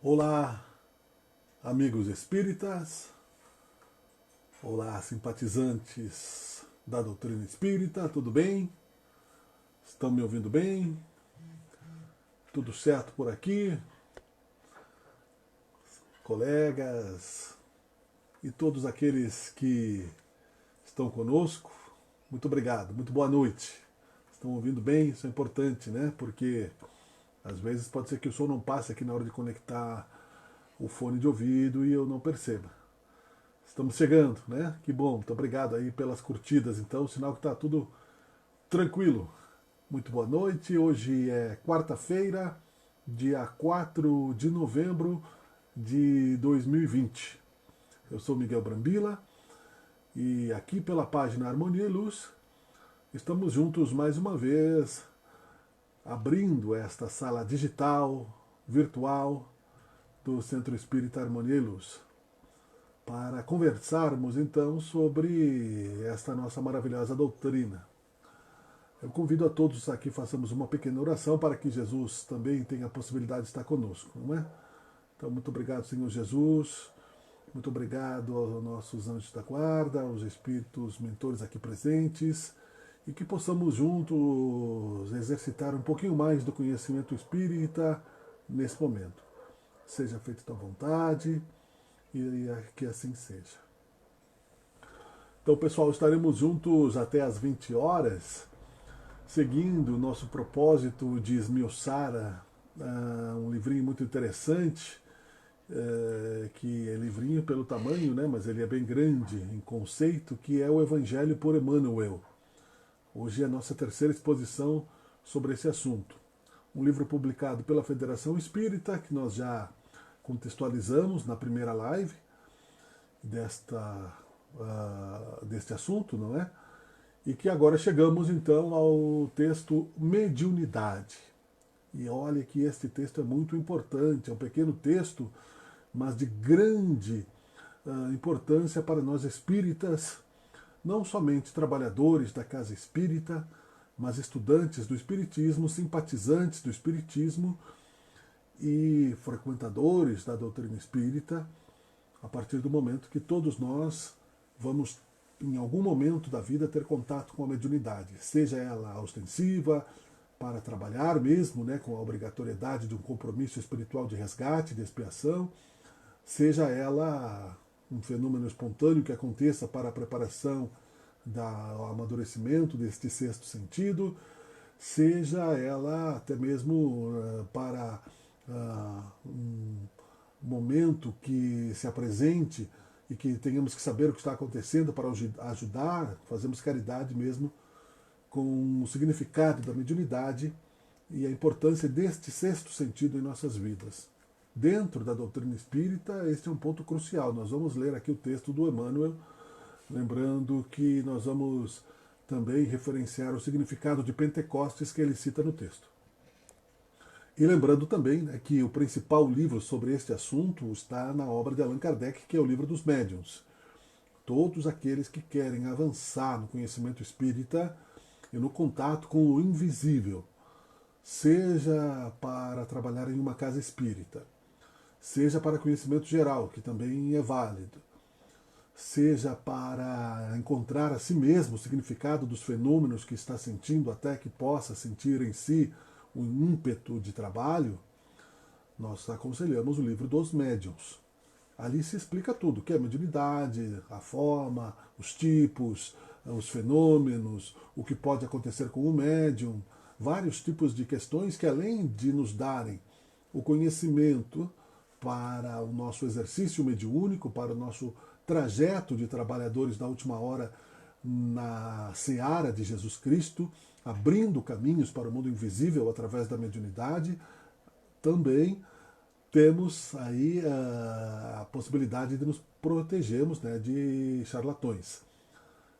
Olá, amigos espíritas, olá, simpatizantes da doutrina espírita, tudo bem? Estão me ouvindo bem? Tudo certo por aqui? Colegas e todos aqueles que estão conosco, muito obrigado, muito boa noite. Estão ouvindo bem? Isso é importante, né? Porque às vezes pode ser que o som não passe aqui na hora de conectar o fone de ouvido e eu não perceba. Estamos chegando, né? Que bom, muito obrigado aí pelas curtidas, então, sinal que está tudo tranquilo. Muito boa noite, hoje é quarta-feira, dia 4 de novembro de 2020. Eu sou Miguel Brambila e aqui pela página Harmonia e Luz estamos juntos mais uma vez, abrindo esta sala digital, virtual, do Centro Espírita Harmonia e Luz, para conversarmos então sobre esta nossa maravilhosa doutrina. Eu convido a todos aqui, façamos uma pequena oração para que Jesus também tenha a possibilidade de estar conosco, não é? Então, muito obrigado, Senhor Jesus, muito obrigado aos nossos anjos da guarda, aos espíritos mentores aqui presentes, e que possamos juntos exercitar um pouquinho mais do conhecimento espírita nesse momento. Seja feita a tua vontade e que assim seja. Então, pessoal, estaremos juntos até às 20 horas, seguindo o nosso propósito de esmiuçar um livrinho muito interessante, que é livrinho pelo tamanho, né, mas ele é bem grande em conceito, que é o Evangelho por Emmanuel. Hoje é a nossa terceira exposição sobre esse assunto. Um livro publicado pela Federação Espírita, que nós já contextualizamos na primeira live deste assunto, não é? E que agora chegamos então ao texto Mediunidade. E olha que este texto é muito importante, é um pequeno texto, mas de grande importância para nós espíritas, não somente trabalhadores da casa espírita, mas estudantes do espiritismo, simpatizantes do espiritismo e frequentadores da doutrina espírita, a partir do momento que todos nós vamos, em algum momento da vida, ter contato com a mediunidade, seja ela ostensiva, para trabalhar mesmo, né, com a obrigatoriedade de um compromisso espiritual de resgate, de expiação, seja ela um fenômeno espontâneo que aconteça para a preparação do amadurecimento deste sexto sentido, seja ela até mesmo para um momento que se apresente e que tenhamos que saber o que está acontecendo para ajudar, fazemos caridade mesmo com o significado da mediunidade e a importância deste sexto sentido em nossas vidas. Dentro da doutrina espírita, este é um ponto crucial. Nós vamos ler aqui o texto do Emmanuel, lembrando que nós vamos também referenciar o significado de Pentecostes que ele cita no texto. E lembrando também, né, que o principal livro sobre este assunto está na obra de Allan Kardec, que é o Livro dos Médiuns. Todos aqueles que querem avançar no conhecimento espírita e no contato com o invisível, seja para trabalhar em uma casa espírita, seja para conhecimento geral, que também é válido, seja para encontrar a si mesmo o significado dos fenômenos que está sentindo, até que possa sentir em si um ímpeto de trabalho, nós aconselhamos o Livro dos Médiuns. Ali se explica tudo, o que é a mediunidade, a forma, os tipos, os fenômenos, o que pode acontecer com o médium, vários tipos de questões que, além de nos darem o conhecimento para o nosso exercício mediúnico, para o nosso trajeto de trabalhadores da última hora na seara de Jesus Cristo, abrindo caminhos para o mundo invisível através da mediunidade, também temos aí a possibilidade de nos protegermos, né, de charlatões.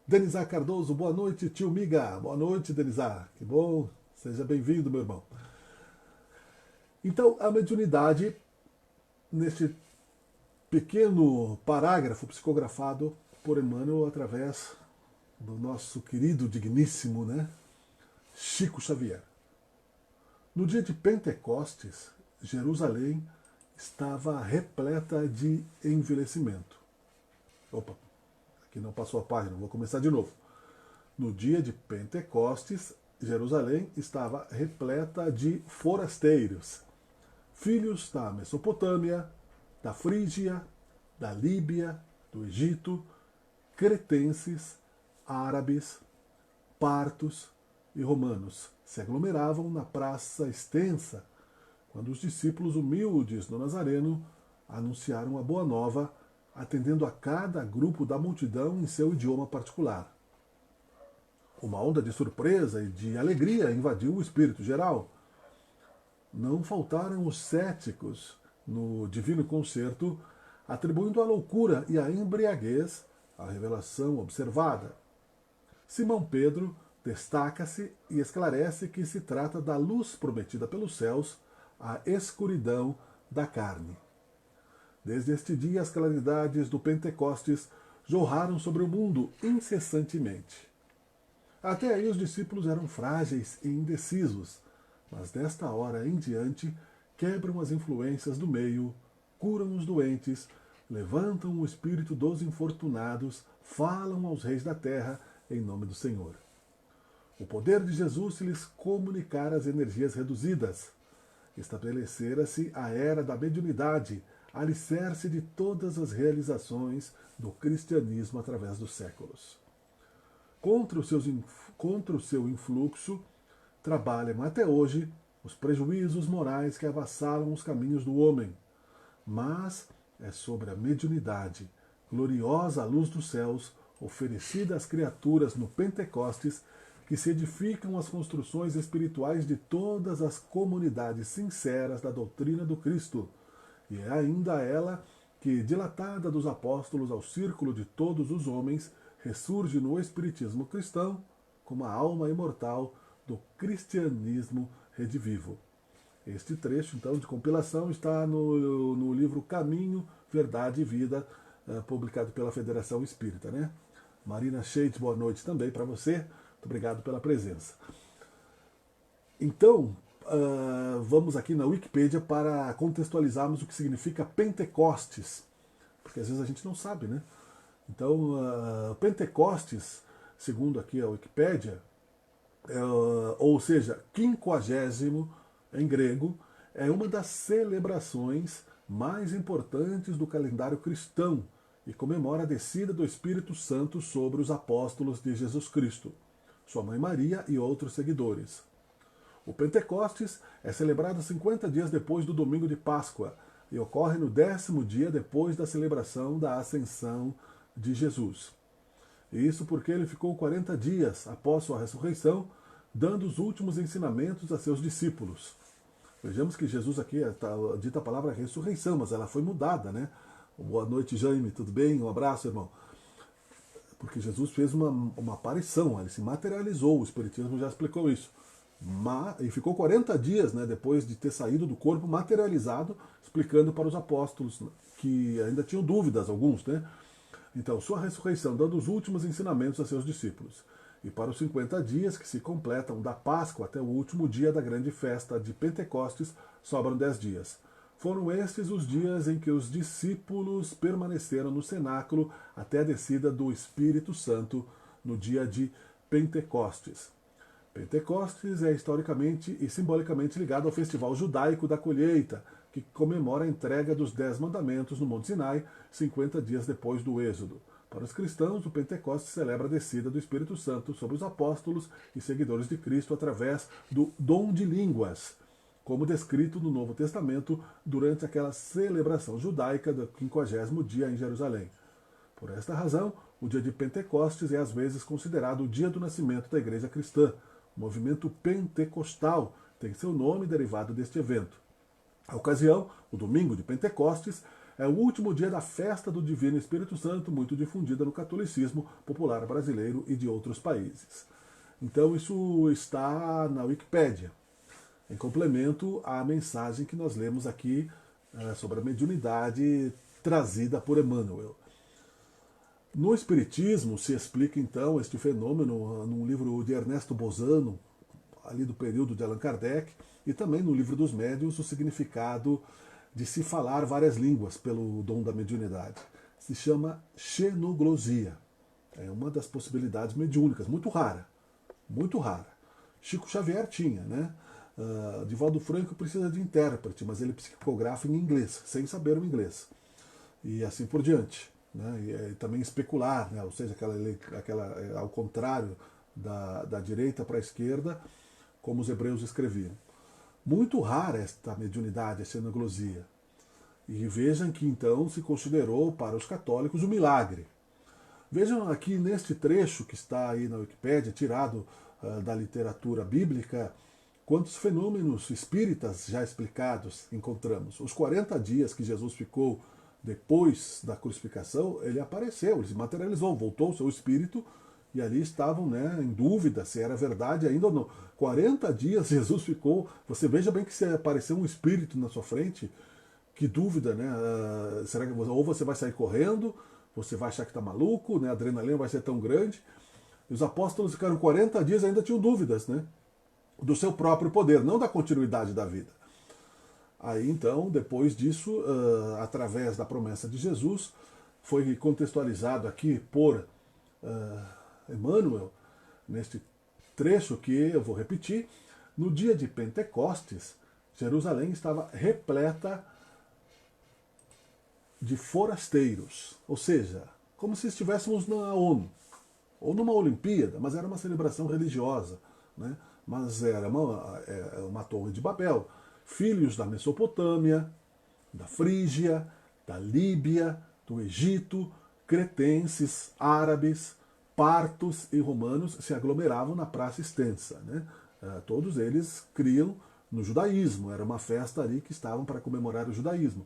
Denizar Cardoso, boa noite, tio Miga. Boa noite, Denizar. Que bom, seja bem-vindo, meu irmão. Então, a mediunidade, neste pequeno parágrafo psicografado por Emmanuel através do nosso querido, digníssimo, né, Chico Xavier. No dia de Pentecostes, Jerusalém estava repleta de envelhecimento. Opa, aqui não passou a página, vou começar de novo. No dia de Pentecostes, Jerusalém estava repleta de forasteiros, filhos da Mesopotâmia, da Frígia, da Líbia, do Egito, cretenses, árabes, partos e romanos se aglomeravam na praça extensa quando os discípulos humildes do Nazareno anunciaram a boa nova, atendendo a cada grupo da multidão em seu idioma particular. Uma onda de surpresa e de alegria invadiu o espírito geral. Não faltaram os céticos no divino concerto, atribuindo à loucura e à embriaguez a revelação observada. Simão Pedro destaca-se e esclarece que se trata da luz prometida pelos céus à escuridão da carne. Desde este dia, as claridades do Pentecostes jorraram sobre o mundo incessantemente. Até aí os discípulos eram frágeis e indecisos, mas desta hora em diante quebram as influências do meio, curam os doentes, levantam o espírito dos infortunados, falam aos reis da terra em nome do Senhor. O poder de Jesus se lhes comunicara as energias reduzidas. Estabelecera-se a era da mediunidade, alicerce de todas as realizações do cristianismo através dos séculos. Contra o seu influxo, trabalham até hoje os prejuízos morais que avassalam os caminhos do homem. Mas é sobre a mediunidade, gloriosa luz dos céus, oferecida às criaturas no Pentecostes, que se edificam as construções espirituais de todas as comunidades sinceras da doutrina do Cristo. E é ainda ela que, dilatada dos apóstolos ao círculo de todos os homens, ressurge no espiritismo cristão como a alma imortal do cristianismo redivivo. Este trecho, então, de compilação está no livro Caminho, Verdade e Vida, publicado pela Federação Espírita, né? Marina Scheidt, boa noite também para você. Muito obrigado pela presença. Então, vamos aqui na Wikipédia para contextualizarmos o que significa Pentecostes, porque às vezes a gente não sabe, né? Então, Pentecostes, segundo aqui a Wikipédia, ou seja, 50º em grego, é uma das celebrações mais importantes do calendário cristão e comemora a descida do Espírito Santo sobre os apóstolos de Jesus Cristo, sua mãe Maria e outros seguidores. O Pentecostes é celebrado 50 dias depois do domingo de Páscoa e ocorre no 10º dia depois da celebração da Ascensão de Jesus. Isso porque ele ficou 40 dias após sua ressurreição, dando os últimos ensinamentos a seus discípulos. Vejamos que Jesus aqui está dita a palavra ressurreição, mas ela foi mudada, né? Boa noite, Jaime, tudo bem? Um abraço, irmão. Porque Jesus fez uma aparição, ele se materializou, o Espiritismo já explicou isso. E ficou 40 dias, né, depois de ter saído do corpo materializado, explicando para os apóstolos, que ainda tinham dúvidas, alguns, né? Então, sua ressurreição, dando os últimos ensinamentos a seus discípulos. E para os 50 dias que se completam da Páscoa até o último dia da grande festa de Pentecostes, sobram 10 dias. Foram estes os dias em que os discípulos permaneceram no cenáculo até a descida do Espírito Santo no dia de Pentecostes. Pentecostes é historicamente e simbolicamente ligado ao festival judaico da colheita, que comemora a entrega dos 10 mandamentos no Monte Sinai, 50 dias depois do Êxodo. Para os cristãos, o Pentecostes celebra a descida do Espírito Santo sobre os apóstolos e seguidores de Cristo através do dom de línguas, como descrito no Novo Testamento durante aquela celebração judaica do 50º dia em Jerusalém. Por esta razão, o dia de Pentecostes é às vezes considerado o dia do nascimento da Igreja Cristã. O movimento pentecostal tem seu nome derivado deste evento. A ocasião, o domingo de Pentecostes, é o último dia da festa do Divino Espírito Santo, muito difundida no catolicismo popular brasileiro e de outros países. Então isso está na Wikipédia, em complemento à mensagem que nós lemos aqui sobre a mediunidade trazida por Emmanuel. No Espiritismo se explica então este fenômeno num livro de Ernesto Bozano, ali do período de Allan Kardec, e também no livro dos Médiuns, o significado de se falar várias línguas pelo dom da mediunidade. Se chama xenoglosia. É uma das possibilidades mediúnicas, muito rara. Muito rara. Chico Xavier tinha, né? Divaldo Franco precisa de intérprete, mas ele psicografa em inglês, sem saber o inglês. E assim por diante. Né? E também especular, né? Ou seja, ao contrário da direita para a esquerda, como os hebreus escreviam. Muito rara esta mediunidade, essa xenoglosia. E vejam que então se considerou para os católicos um milagre. Vejam aqui neste trecho que está aí na Wikipédia, tirado da literatura bíblica, quantos fenômenos espíritas já explicados encontramos. Os 40 dias que Jesus ficou depois da crucificação, ele apareceu, ele se materializou, voltou o seu espírito, e ali estavam, né, em dúvida se era verdade ainda ou não. 40 dias Jesus ficou, você veja bem que se apareceu um espírito na sua frente, que dúvida, né? Será que ou você vai sair correndo, você vai achar que está maluco, né? A adrenalina vai ser tão grande. E os apóstolos ficaram 40 dias e ainda tinham dúvidas, né? Do seu próprio poder, não da continuidade da vida. Aí então, depois disso, através da promessa de Jesus, foi contextualizado aqui por Emmanuel, neste trecho que eu vou repetir. No dia de Pentecostes, Jerusalém estava repleta de forasteiros, ou seja, como se estivéssemos na ONU, ou numa Olimpíada, mas era uma celebração religiosa, né? Mas era uma torre de Babel, filhos da Mesopotâmia, da Frígia, da Líbia, do Egito, cretenses, árabes, partos e romanos se aglomeravam na praça extensa, né? Todos eles criam no judaísmo, era uma festa ali que estavam para comemorar o judaísmo.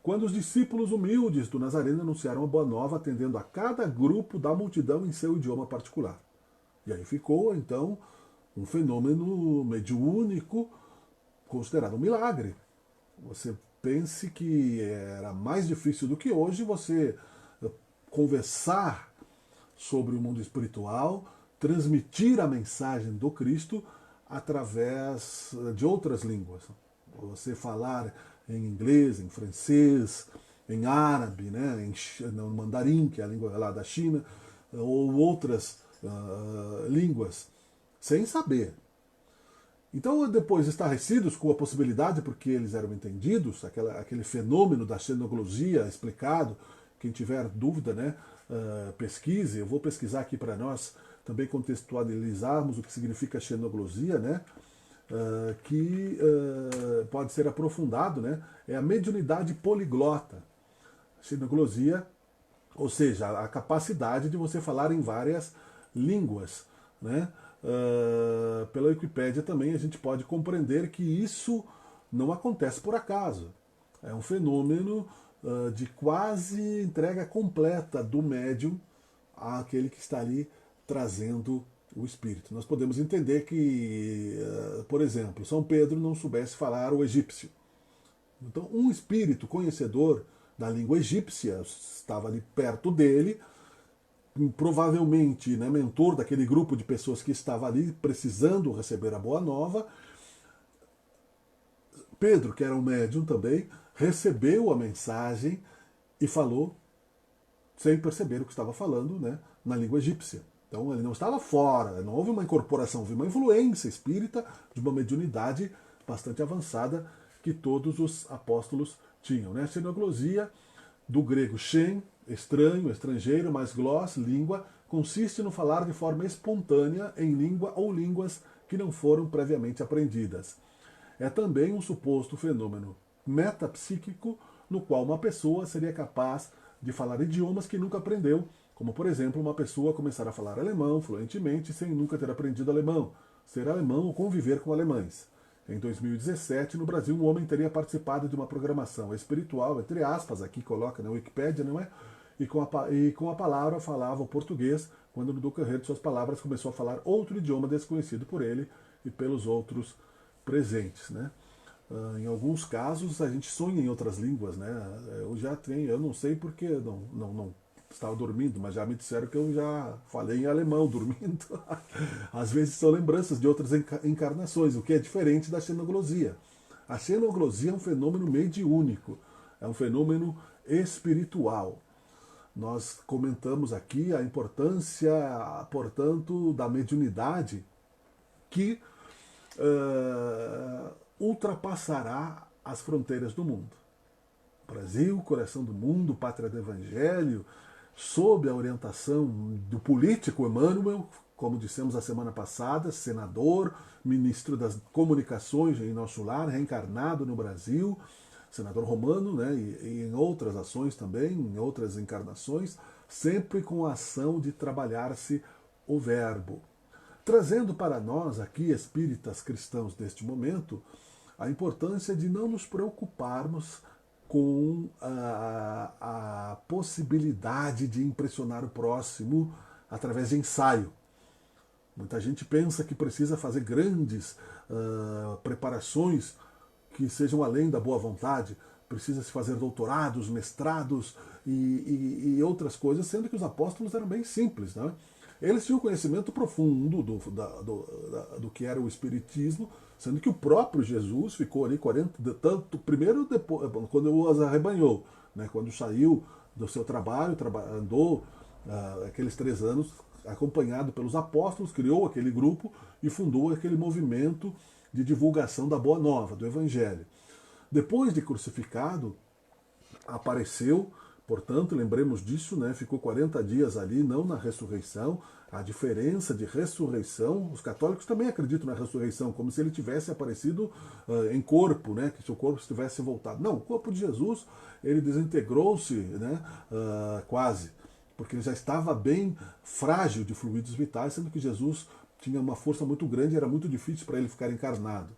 Quando os discípulos humildes do Nazareno anunciaram a boa nova, atendendo a cada grupo da multidão em seu idioma particular. E aí ficou, então, um fenômeno mediúnico considerado um milagre. Você pense que era mais difícil do que hoje você conversar sobre o mundo espiritual, transmitir a mensagem do Cristo através de outras línguas. Você falar em inglês, em francês, em árabe, né, no mandarim, que é a língua lá da China, ou outras línguas, sem saber. Então, depois, estarrecidos com a possibilidade, porque eles eram entendidos, aquele fenômeno da xenoglosia explicado, quem tiver dúvida, né, pesquise. Eu vou pesquisar aqui para nós também contextualizarmos o que significa xenoglosia, né, que pode ser aprofundado, né, é a mediunidade poliglota. Xenoglosia, ou seja, a capacidade de você falar em várias línguas, né? Pela Wikipédia também a gente pode compreender que isso não acontece por acaso. É um fenômeno de quase entrega completa do médium àquele que está ali trazendo o espírito. Nós podemos entender que, por exemplo, São Pedro não soubesse falar o egípcio. Então, um espírito conhecedor da língua egípcia estava ali perto dele, provavelmente, né, mentor daquele grupo de pessoas que estava ali precisando receber a boa nova. Pedro, que era um médium também, recebeu a mensagem e falou, sem perceber o que estava falando, né, na língua egípcia. Então ele não estava fora, não houve uma incorporação, houve uma influência espírita de uma mediunidade bastante avançada que todos os apóstolos tinham. Né? A xenoglosia, do grego xen, estranho, estrangeiro, mais gloss, língua, consiste no falar de forma espontânea em língua ou línguas que não foram previamente aprendidas. É também um suposto fenômeno metapsíquico no qual uma pessoa seria capaz de falar idiomas que nunca aprendeu, como, por exemplo, uma pessoa começar a falar alemão fluentemente sem nunca ter aprendido alemão, ser alemão ou conviver com alemães. Em 2017, no Brasil, um homem teria participado de uma programação espiritual, entre aspas, aqui coloca na Wikipédia, não é? E com a palavra falava o português, quando no decorrer de suas palavras começou a falar outro idioma desconhecido por ele e pelos outros presentes, né? Em alguns casos a gente sonha em outras línguas, né? Eu não sei porque não estava dormindo, mas já me disseram que eu já falei em alemão dormindo. Às vezes são lembranças de outras encarnações, o que é diferente da xenoglosia. A xenoglosia é um fenômeno mediúnico, é um fenômeno espiritual. Nós comentamos aqui a importância, portanto, da mediunidade que ultrapassará as fronteiras do mundo. Brasil, coração do mundo, pátria do Evangelho, sob a orientação do político Emmanuel, como dissemos a semana passada, senador, ministro das comunicações em nosso lar, reencarnado no Brasil, senador romano, né, e em outras ações também, em outras encarnações, sempre com a ação de trabalhar-se o verbo. Trazendo para nós aqui, espíritas cristãos deste momento, a importância de não nos preocuparmos com a possibilidade de impressionar o próximo através de ensaio. Muita gente pensa que precisa fazer grandes preparações que sejam além da boa vontade, precisa se fazer doutorados, mestrados e outras coisas, sendo que os apóstolos eram bem simples, né? Eles tinham conhecimento profundo do que era o Espiritismo, sendo que o próprio Jesus ficou ali 40, tanto primeiro depois, quando os arrebanhou, né? Quando saiu do seu trabalho, andou aqueles 3 anos acompanhado pelos apóstolos, criou aquele grupo e fundou aquele movimento de divulgação da Boa Nova, do Evangelho. Depois de crucificado, apareceu, portanto, lembremos disso, né? Ficou 40 dias ali, não na ressurreição. A diferença de ressurreição, os católicos também acreditam na ressurreição, como se ele tivesse aparecido em corpo, né? Que seu corpo estivesse voltado. Não, o corpo de Jesus, ele desintegrou-se, né? Quase, porque ele já estava bem frágil de fluidos vitais, sendo que Jesus tinha uma força muito grande e era muito difícil para ele ficar encarnado.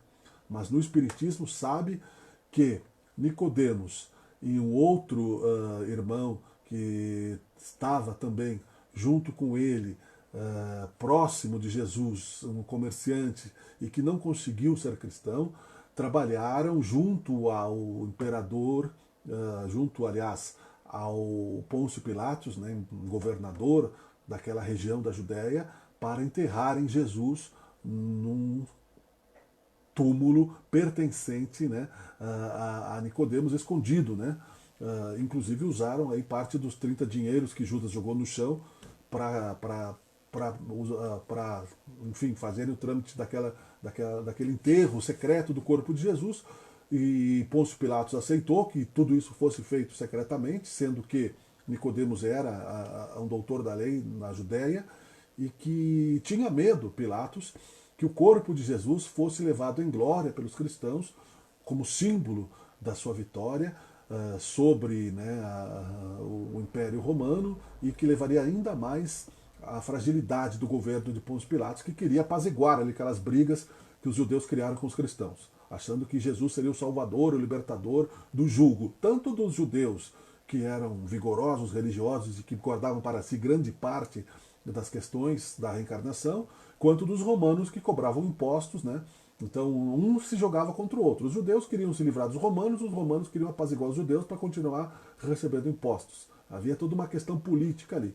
Mas no Espiritismo sabe que Nicodemos e um outro irmão que estava também junto com ele, próximo de Jesus, um comerciante, e que não conseguiu ser cristão, trabalharam junto ao imperador, junto, aliás, ao Pôncio Pilatos, né, governador daquela região da Judéia, para enterrarem Jesus num túmulo pertencente, né, a Nicodemos, escondido, né? Inclusive usaram aí parte dos 30 dinheiros que Judas jogou no chão para enfim, fazerem o trâmite daquele enterro secreto do corpo de Jesus. E Pôncio Pilatos aceitou que tudo isso fosse feito secretamente, sendo que Nicodemos era um doutor da lei na Judéia e que tinha medo, Pilatos, que o corpo de Jesus fosse levado em glória pelos cristãos como símbolo da sua vitória sobre, né, o Império Romano, e que levaria ainda mais à fragilidade do governo de Pôncio Pilatos, que queria apaziguar ali aquelas brigas que os judeus criaram com os cristãos, achando que Jesus seria o salvador, o libertador do jugo, tanto dos judeus que eram vigorosos, religiosos e que guardavam para si grande parte das questões da reencarnação, quanto dos romanos que cobravam impostos, né? Então um se jogava contra o outro. Os judeus queriam se livrar dos romanos, os romanos queriam apaziguar os judeus para continuar recebendo impostos. Havia toda uma questão política ali,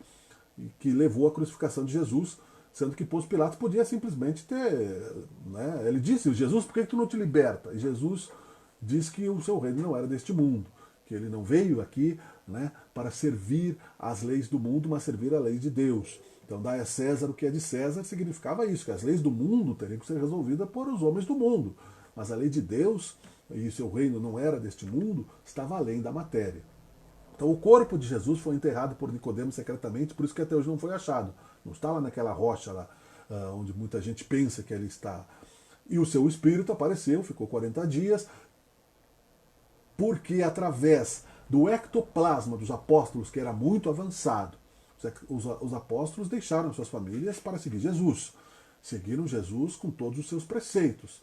que levou à crucificação de Jesus, sendo que Pôncio Pilatos podia simplesmente ter... Né? Ele disse, Jesus, por que tu não te liberta? E Jesus diz que o seu reino não era deste mundo, que ele não veio aqui, né, para servir às leis do mundo, mas servir à lei de Deus. Então, dai a César o que é de César significava isso, que as leis do mundo teriam que ser resolvidas por os homens do mundo. Mas a lei de Deus, e seu reino não era deste mundo, estava além da matéria. Então, o corpo de Jesus foi enterrado por Nicodemos secretamente, por isso que até hoje não foi achado. Não está lá naquela rocha lá, onde muita gente pensa que ele está. E o seu espírito apareceu, ficou 40 dias, porque através do ectoplasma dos apóstolos, que era muito avançado, os apóstolos deixaram suas famílias para seguir Jesus. Seguiram Jesus com todos os seus preceitos.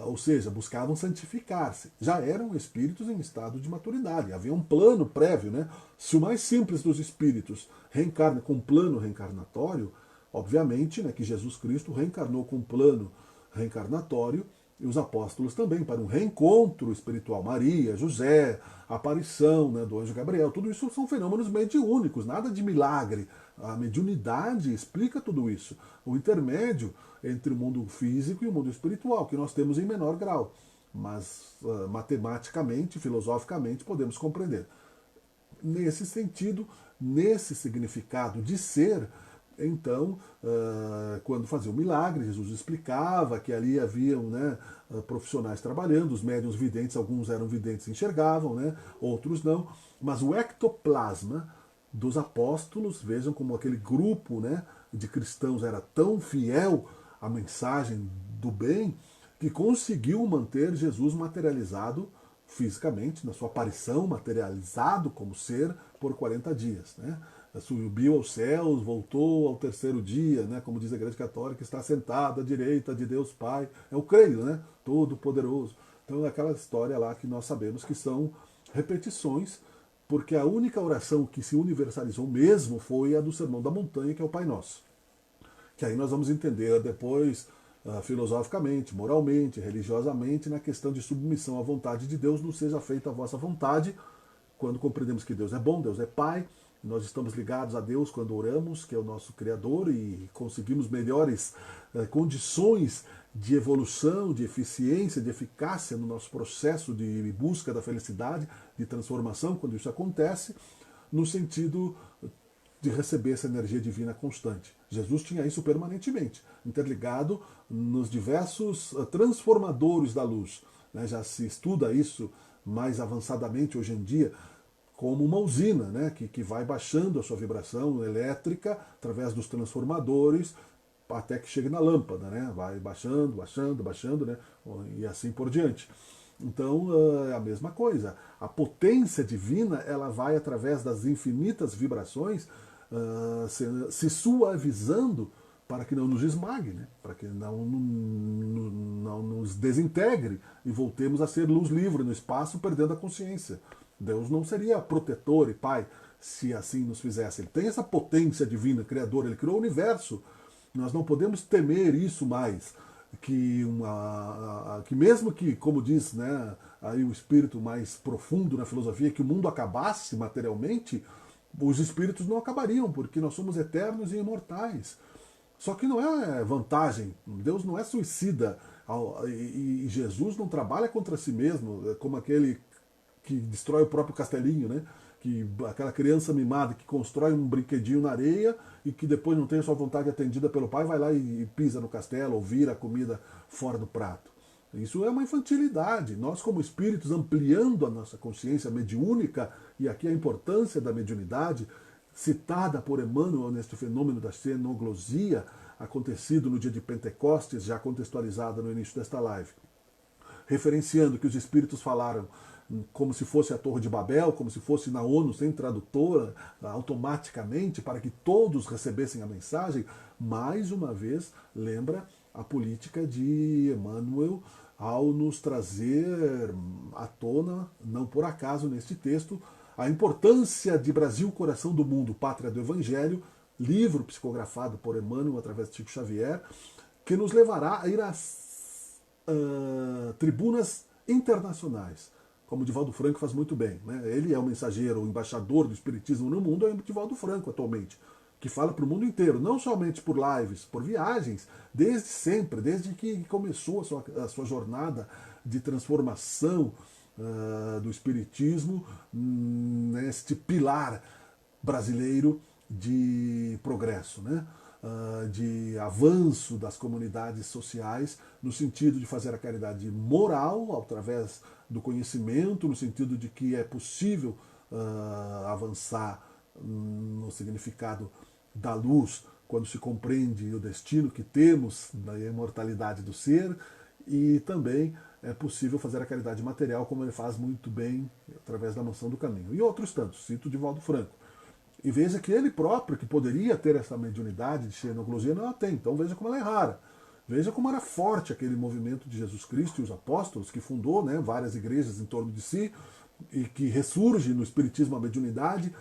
Ou seja, buscavam santificar-se. Já eram espíritos em estado de maturidade. Havia um plano prévio, né? Se o mais simples dos espíritos reencarna com um plano reencarnatório, obviamente, né, que Jesus Cristo reencarnou com um plano reencarnatório, e os apóstolos também, para um reencontro espiritual. Maria, José, a aparição, né, do anjo Gabriel, tudo isso são fenômenos mediúnicos, nada de milagre. A mediunidade explica tudo isso. O intermédio entre o mundo físico e o mundo espiritual, que nós temos em menor grau. mas matematicamente, filosoficamente, podemos compreender. Nesse sentido, nesse significado de ser, então, quando fazia um milagre, Jesus explicava que ali haviam, né, profissionais trabalhando, os médiuns videntes, alguns eram videntes e enxergavam, né, outros não, mas o ectoplasma dos apóstolos, vejam como aquele grupo, né, de cristãos era tão fiel à mensagem do bem, que conseguiu manter Jesus materializado fisicamente, na sua aparição, materializado como ser, por 40 dias. Né? Subiu aos céus, voltou ao terceiro dia, né? Como diz a Igreja Católica, está sentado à direita de Deus Pai. É o creio, né? Todo-Poderoso. Então é aquela história lá que nós sabemos que são repetições, porque a única oração que se universalizou mesmo foi a do Sermão da Montanha, que é o Pai Nosso. Que aí nós vamos entender depois, filosoficamente, moralmente, religiosamente, na questão de submissão à vontade de Deus, não seja feita a vossa vontade, quando compreendemos que Deus é bom, Deus é Pai, nós estamos ligados a Deus quando oramos, que é o nosso Criador, e conseguimos melhores condições de evolução, de eficiência, de eficácia no nosso processo de busca da felicidade, de transformação, quando isso acontece, no sentido de receber essa energia divina constante. Jesus tinha isso permanentemente, interligado nos diversos transformadores da luz. Né? Já se estuda isso mais avançadamente hoje em dia como uma usina, né? que vai baixando a sua vibração elétrica através dos transformadores até que chegue na lâmpada, né? Vai baixando, baixando, baixando, né? E assim por diante. Então é a mesma coisa. A potência divina ela vai através das infinitas vibrações se suavizando para que não nos esmague, né? Para que não nos desintegre e voltemos a ser luz livre no espaço, perdendo a consciência. Deus não seria protetor e pai se assim nos fizesse. Ele tem essa potência divina, criador, ele criou o universo. Nós não podemos temer isso mais. Que mesmo que, como diz, né, aí o espírito mais profundo na filosofia, que o mundo acabasse materialmente, os espíritos não acabariam, porque nós somos eternos e imortais. Só que não é vantagem. Deus não é suicida. E Jesus não trabalha contra si mesmo, como aquele que destrói o próprio castelinho, né? Que aquela criança mimada que constrói um brinquedinho na areia e que depois não tem a sua vontade atendida pelo pai, vai lá e pisa no castelo ou vira a comida fora do prato. Isso é uma infantilidade. Nós, como espíritos, ampliando a nossa consciência mediúnica, e aqui a importância da mediunidade, citada por Emmanuel neste fenômeno da xenoglosia, acontecido no dia de Pentecostes, já contextualizada no início desta live, referenciando que os espíritos falaram como se fosse a Torre de Babel, como se fosse na ONU sem tradutora, automaticamente, para que todos recebessem a mensagem, mais uma vez lembra a política de Emmanuel ao nos trazer à tona, não por acaso neste texto, a importância de Brasil, Coração do Mundo, Pátria do Evangelho, livro psicografado por Emmanuel através de Chico Xavier, que nos levará a ir às tribunas internacionais, como Divaldo Franco faz muito bem. Né? Ele é o mensageiro, o embaixador do espiritismo no mundo, é o Divaldo Franco atualmente, que fala para o mundo inteiro, não somente por lives, por viagens, desde sempre, desde que começou a sua jornada de transformação do espiritismo neste pilar brasileiro de progresso, né? De avanço das comunidades sociais, no sentido de fazer a caridade moral, através do conhecimento, no sentido de que é possível avançar no significado da luz, quando se compreende o destino que temos da imortalidade do ser, e também é possível fazer a caridade material, como ele faz muito bem através da Mansão do Caminho. E outros tantos, cito Divaldo Franco. E veja que ele próprio, que poderia ter essa mediunidade de xenoglosia, não a tem. Então veja como ela é rara. Veja como era forte aquele movimento de Jesus Cristo e os apóstolos, que fundou, né, várias igrejas em torno de si, e que ressurge no Espiritismo a mediunidade,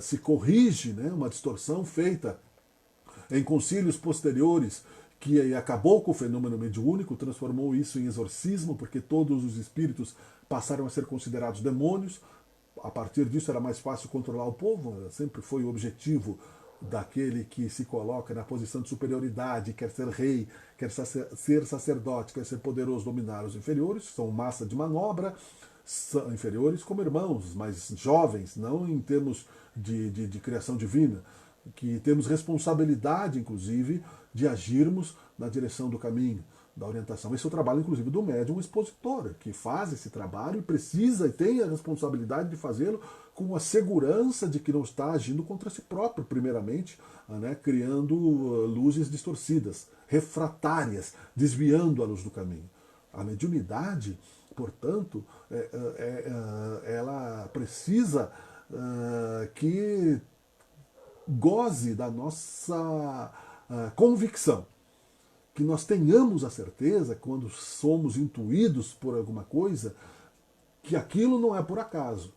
se corrige, né, uma distorção feita em concílios posteriores, que acabou com o fenômeno mediúnico, transformou isso em exorcismo, porque todos os espíritos passaram a ser considerados demônios. A partir disso era mais fácil controlar o povo, sempre foi o objetivo daquele que se coloca na posição de superioridade, quer ser rei, quer ser sacerdote, quer ser poderoso, dominar os inferiores, são massa de manobra, são inferiores como irmãos, mas jovens, não em termos de criação divina, que temos responsabilidade, inclusive, de agirmos na direção do caminho, da orientação. Esse é o trabalho, inclusive, do médium expositor, que faz esse trabalho e precisa e tem a responsabilidade de fazê-lo com a segurança de que não está agindo contra si próprio, primeiramente, né, criando luzes distorcidas, refratárias, desviando a luz do caminho. A mediunidade, portanto, ela precisa que goze da nossa convicção, que nós tenhamos a certeza, quando somos intuídos por alguma coisa, que aquilo não é por acaso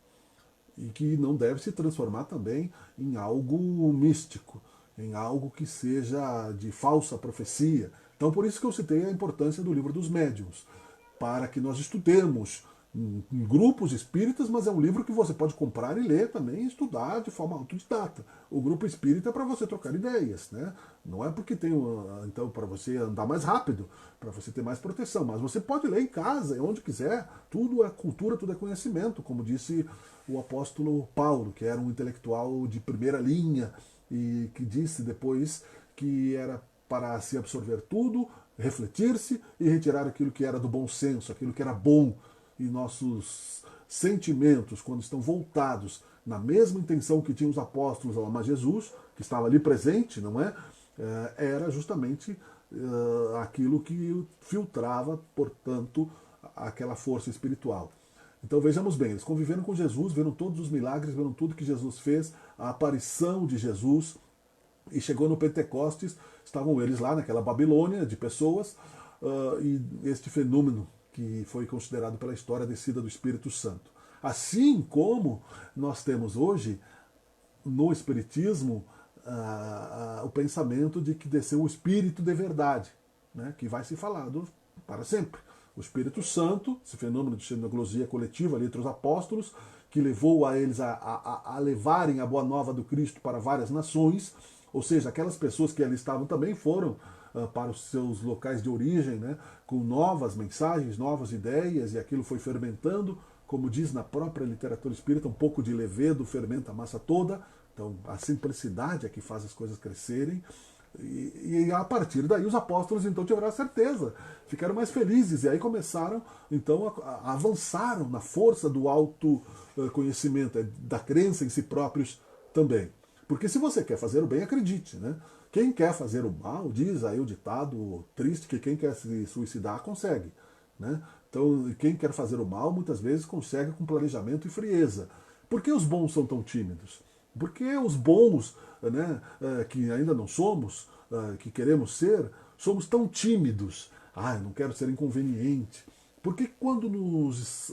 e que não deve se transformar também em algo místico, em algo que seja de falsa profecia. Então, por isso que eu citei a importância do livro dos médiuns, para que nós estudemos em grupos espíritas, mas é um livro que você pode comprar e ler também e estudar de forma autodidata. O grupo espírita é para você trocar ideias, né? Não é porque tem, então, para você andar mais rápido, para você ter mais proteção, mas você pode ler em casa, onde quiser. Tudo é cultura, tudo é conhecimento, como disse o apóstolo Paulo, que era um intelectual de primeira linha e que disse depois que era para se absorver tudo, refletir-se e retirar aquilo que era do bom senso, aquilo que era bom. E nossos sentimentos, quando estão voltados na mesma intenção que tinham os apóstolos ao amar Jesus, que estava ali presente, não é? Era justamente aquilo que filtrava, portanto, aquela força espiritual. Então vejamos bem, eles conviveram com Jesus, viram todos os milagres, viram tudo que Jesus fez, a aparição de Jesus, e chegou no Pentecostes, estavam eles lá naquela Babilônia de pessoas, e este fenômeno que foi considerado pela história a descida do Espírito Santo. Assim como nós temos hoje no Espiritismo o pensamento de que desceu o Espírito de verdade, né, que vai ser falado para sempre. O Espírito Santo, esse fenômeno de xenoglosia coletiva ali entre os apóstolos, que levou a eles a levarem a boa nova do Cristo para várias nações, ou seja, aquelas pessoas que ali estavam também foram para os seus locais de origem, né, com novas mensagens, novas ideias, e aquilo foi fermentando, como diz na própria literatura espírita, um pouco de levedo fermenta a massa toda. Então a simplicidade é que faz as coisas crescerem, e a partir daí os apóstolos então tiveram a certeza, ficaram mais felizes, e aí começaram, então avançaram na força do autoconhecimento, da crença em si próprios também. Porque se você quer fazer o bem, acredite, né? Quem quer fazer o mal, diz aí o ditado triste que quem quer se suicidar consegue, né? Então, quem quer fazer o mal, muitas vezes consegue com planejamento e frieza. Por que os bons são tão tímidos? Porque os bons, né, que ainda não somos, que queremos ser, somos tão tímidos. Eu não quero ser inconveniente. Porque quando nos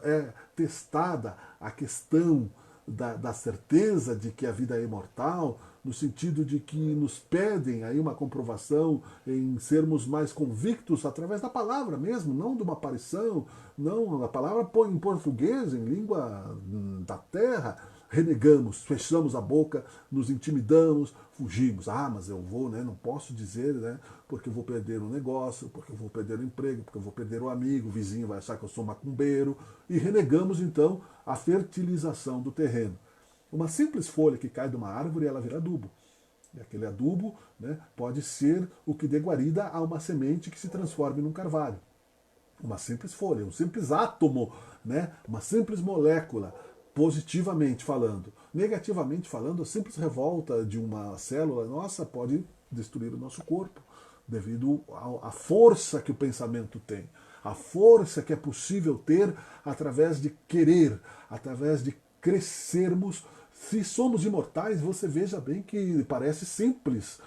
é testada a questão da certeza de que a vida é imortal, no sentido de que nos pedem aí uma comprovação em sermos mais convictos através da palavra mesmo, não de uma aparição, não, a palavra põe em português, em língua da terra, renegamos, fechamos a boca, nos intimidamos, fugimos. Mas eu vou, né? Não posso dizer, né? Porque eu vou perder o negócio, porque eu vou perder o emprego, porque eu vou perder o amigo, o vizinho vai achar que eu sou macumbeiro, e renegamos então a fertilização do terreno. Uma simples folha que cai de uma árvore, ela vira adubo. E aquele adubo, né, pode ser o que dê guarida a uma semente que se transforme num carvalho. Uma simples folha, um simples átomo, né, uma simples molécula, positivamente falando. Negativamente falando, a simples revolta de uma célula nossa pode destruir o nosso corpo, devido à força que o pensamento tem, a força que é possível ter através de querer, através de crescermos. Se somos imortais, você veja bem que parece simples,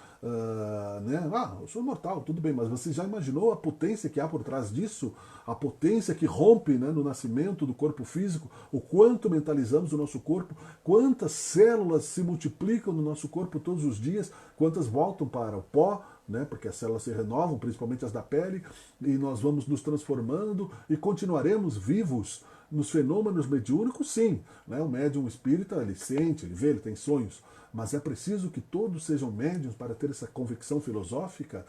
né? Eu sou imortal, tudo bem, mas você já imaginou a potência que há por trás disso? A potência que rompe, né, no nascimento do corpo físico, o quanto mentalizamos o nosso corpo, quantas células se multiplicam no nosso corpo todos os dias, quantas voltam para o pó, né, porque as células se renovam, principalmente as da pele, e nós vamos nos transformando e continuaremos vivos Nos fenômenos mediúnicos, sim. Né? O médium espírita, ele sente, ele vê, ele tem sonhos. Mas é preciso que todos sejam médiums para ter essa convicção filosófica.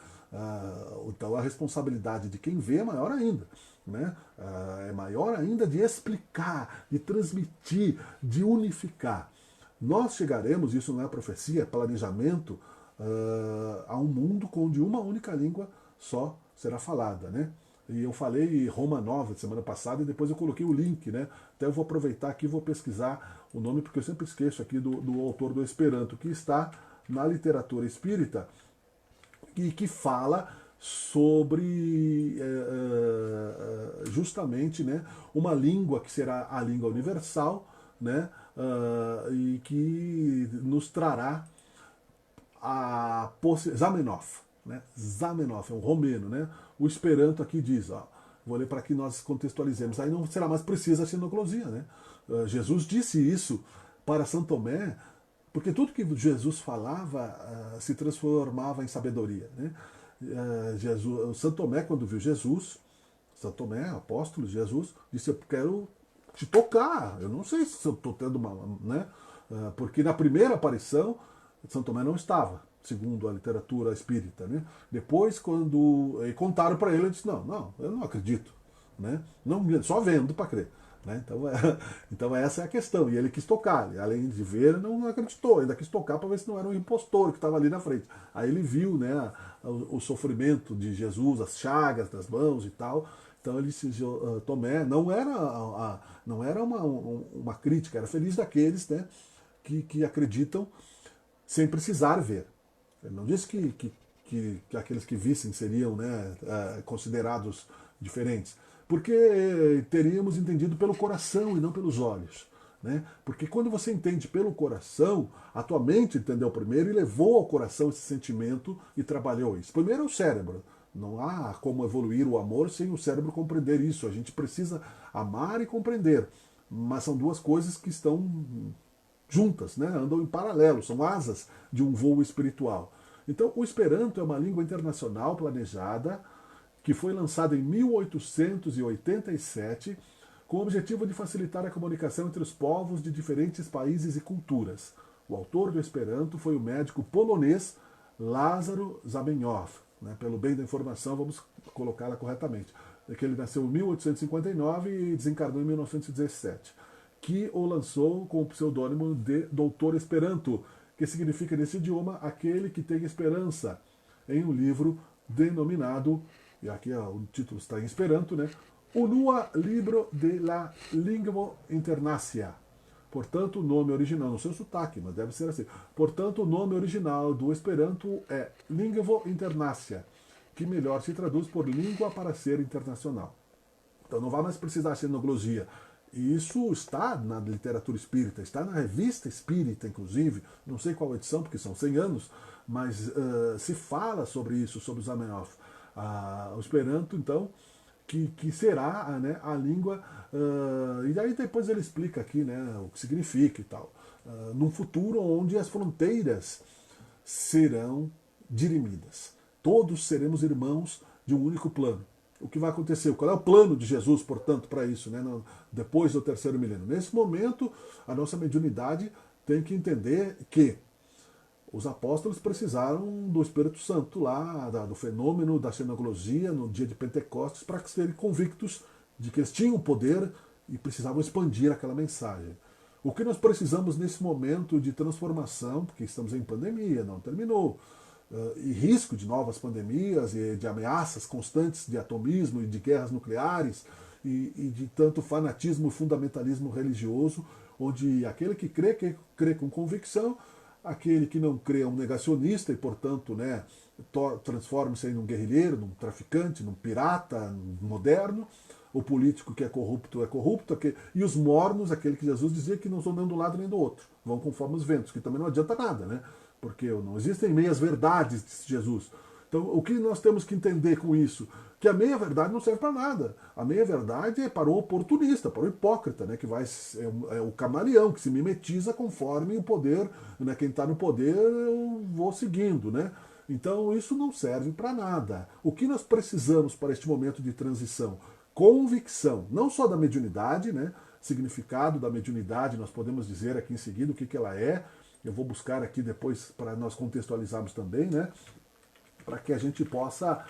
Então a responsabilidade de quem vê é maior ainda. Né? É maior ainda de explicar, de transmitir, de unificar. Nós chegaremos, isso não é profecia, é planejamento, a um mundo onde uma única língua só será falada, né? E eu falei Roma Nova semana passada e depois eu coloquei o link, né? Até eu vou aproveitar aqui e vou pesquisar o nome, porque eu sempre esqueço aqui do autor do Esperanto, que está na literatura espírita e que fala sobre justamente, né, uma língua que será a língua universal, né, e que nos trará a Zamenhof, né? Zamenhof é um romeno, né? O Esperanto aqui diz, ó, vou ler para que nós contextualizemos. Aí não será mais precisa a xenoglosia, né? Jesus disse isso para São Tomé, porque tudo que Jesus falava se transformava em sabedoria, né? São Tomé, quando viu Jesus, São Tomé, apóstolo de Jesus, disse: eu quero te tocar. Eu não sei se eu estou tendo uma, né? Porque na primeira aparição São Tomé não estava, segundo a literatura espírita, né? Depois, quando contaram para ele, ele disse: não, eu não acredito, né? Não, só vendo para crer. Né? Então essa é a questão. E ele quis tocar, além de ver, não acreditou, ainda quis tocar para ver se não era um impostor que estava ali na frente. Aí ele viu, né, o sofrimento de Jesus, as chagas das mãos e tal. Então ele disse: Tomé, não era uma crítica, era feliz daqueles, né, que acreditam sem precisar ver. Ele não disse que aqueles que vissem seriam, né, considerados diferentes, porque teríamos entendido pelo coração e não pelos olhos. Né? Porque quando você entende pelo coração, a tua mente entendeu primeiro e levou ao coração esse sentimento e trabalhou isso. Primeiro é o cérebro. Não há como evoluir o amor sem o cérebro compreender isso. A gente precisa amar e compreender. Mas são duas coisas que estão juntas, né? Andam em paralelo, são asas de um voo espiritual. Então, o Esperanto é uma língua internacional planejada que foi lançada em 1887 com o objetivo de facilitar a comunicação entre os povos de diferentes países e culturas. O autor do Esperanto foi o médico polonês Lázaro Zamenhof. Né? Pelo bem da informação, vamos colocá-la corretamente. É que ele nasceu em 1859 e desencarnou em 1917. Que o lançou com o pseudônimo de Doutor Esperanto, que significa nesse idioma aquele que tem esperança, em um livro denominado, e aqui o título está em Esperanto, né? Unua Libro de la Lingua Internacia. Portanto, o nome original, não sei o sotaque, mas deve ser assim. Portanto, o nome original do Esperanto é Lingua Internacia, que melhor se traduz por língua para ser internacional. Então não vai mais precisar de xenoglosia. E isso está na literatura espírita, está na revista espírita, inclusive, não sei qual edição, porque são 100 anos, mas se fala sobre isso, sobre o Zamenhof. O Esperanto, então, que será, né, a língua, e aí depois ele explica aqui, né, o que significa e tal, num futuro onde as fronteiras serão dirimidas. Todos seremos irmãos de um único plano. O que vai acontecer? Qual é o plano de Jesus, portanto, para isso, né, depois do terceiro milênio? Nesse momento, a nossa mediunidade tem que entender que os apóstolos precisaram do Espírito Santo lá, do fenômeno da xenoglosia no dia de Pentecostes, para serem convictos de que eles tinham poder e precisavam expandir aquela mensagem. O que nós precisamos nesse momento de transformação, porque estamos em pandemia, não terminou, e risco de novas pandemias e de ameaças constantes de atomismo e de guerras nucleares e de tanto fanatismo e fundamentalismo religioso, onde aquele que crê com convicção, aquele que não crê é um negacionista e, portanto, né, transforma-se em um guerrilheiro, num traficante, num pirata moderno. O político que é corrupto, e os mornos, aquele que Jesus dizia que não estão nem do lado nem do outro, vão conforme os ventos, que também não adianta nada, né? Porque não existem meias verdades, disse Jesus. Então, o que nós temos que entender com isso? Que a meia-verdade não serve para nada. A meia-verdade é para o oportunista, para o hipócrita, né, que é o camaleão, que se mimetiza conforme o poder, né, quem está no poder eu vou seguindo. Né? Então, isso não serve para nada. O que nós precisamos para este momento de transição? convicção, não só da mediunidade, né? Significado da mediunidade, nós podemos dizer aqui em seguida o que, que ela é. Eu vou buscar aqui depois para nós contextualizarmos também, né? Para que a gente possa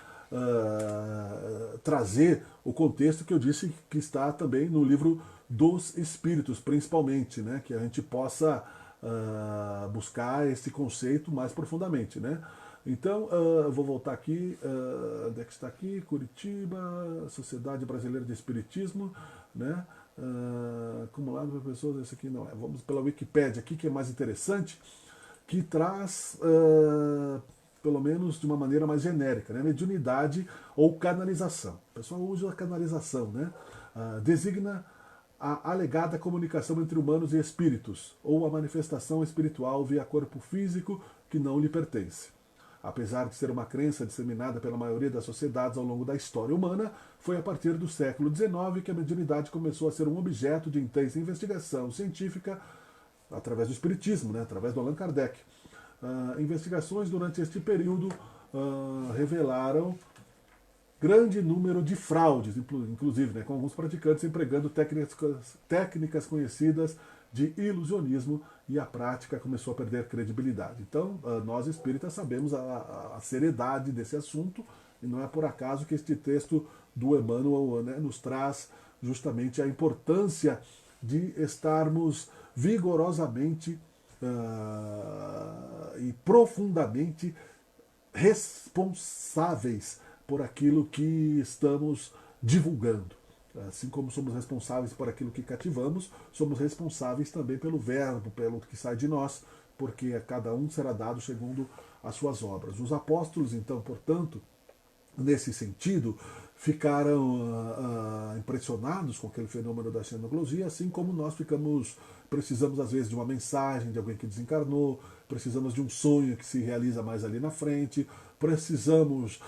trazer o contexto que eu disse que está também no livro dos Espíritos, principalmente, né? Que a gente possa buscar esse conceito mais profundamente, né? Então, eu vou voltar aqui, onde é que está aqui? Curitiba, Sociedade Brasileira de Espiritismo, né? Acumulado para pessoas, esse aqui não é. Vamos pela Wikipédia aqui, que é mais interessante, que traz, pelo menos de uma maneira mais genérica, né? Mediunidade ou canalização. O pessoal usa a canalização, né? Designa a alegada comunicação entre humanos e espíritos, ou a manifestação espiritual via corpo físico que não lhe pertence. Apesar de ser uma crença disseminada pela maioria das sociedades ao longo da história humana, foi a partir do século XIX que a mediunidade começou a ser um objeto de intensa investigação científica através do espiritismo, né, através do Allan Kardec. Investigações durante este período revelaram grande número de fraudes, inclusive, né, com alguns praticantes empregando técnicas conhecidas de ilusionismo, e a prática começou a perder credibilidade. Então, nós espíritas sabemos a seriedade desse assunto, e não é por acaso que este texto do Emmanuel, né, nos traz justamente a importância de estarmos vigorosamente e profundamente responsáveis por aquilo que estamos divulgando. Assim como somos responsáveis por aquilo que cativamos, somos responsáveis também pelo verbo, pelo que sai de nós, porque a cada um será dado segundo as suas obras. Os apóstolos, então, portanto, nesse sentido, ficaram impressionados com aquele fenômeno da xenoglosia, assim como nós precisamos às vezes de uma mensagem de alguém que desencarnou, precisamos de um sonho que se realiza mais ali na frente, precisamos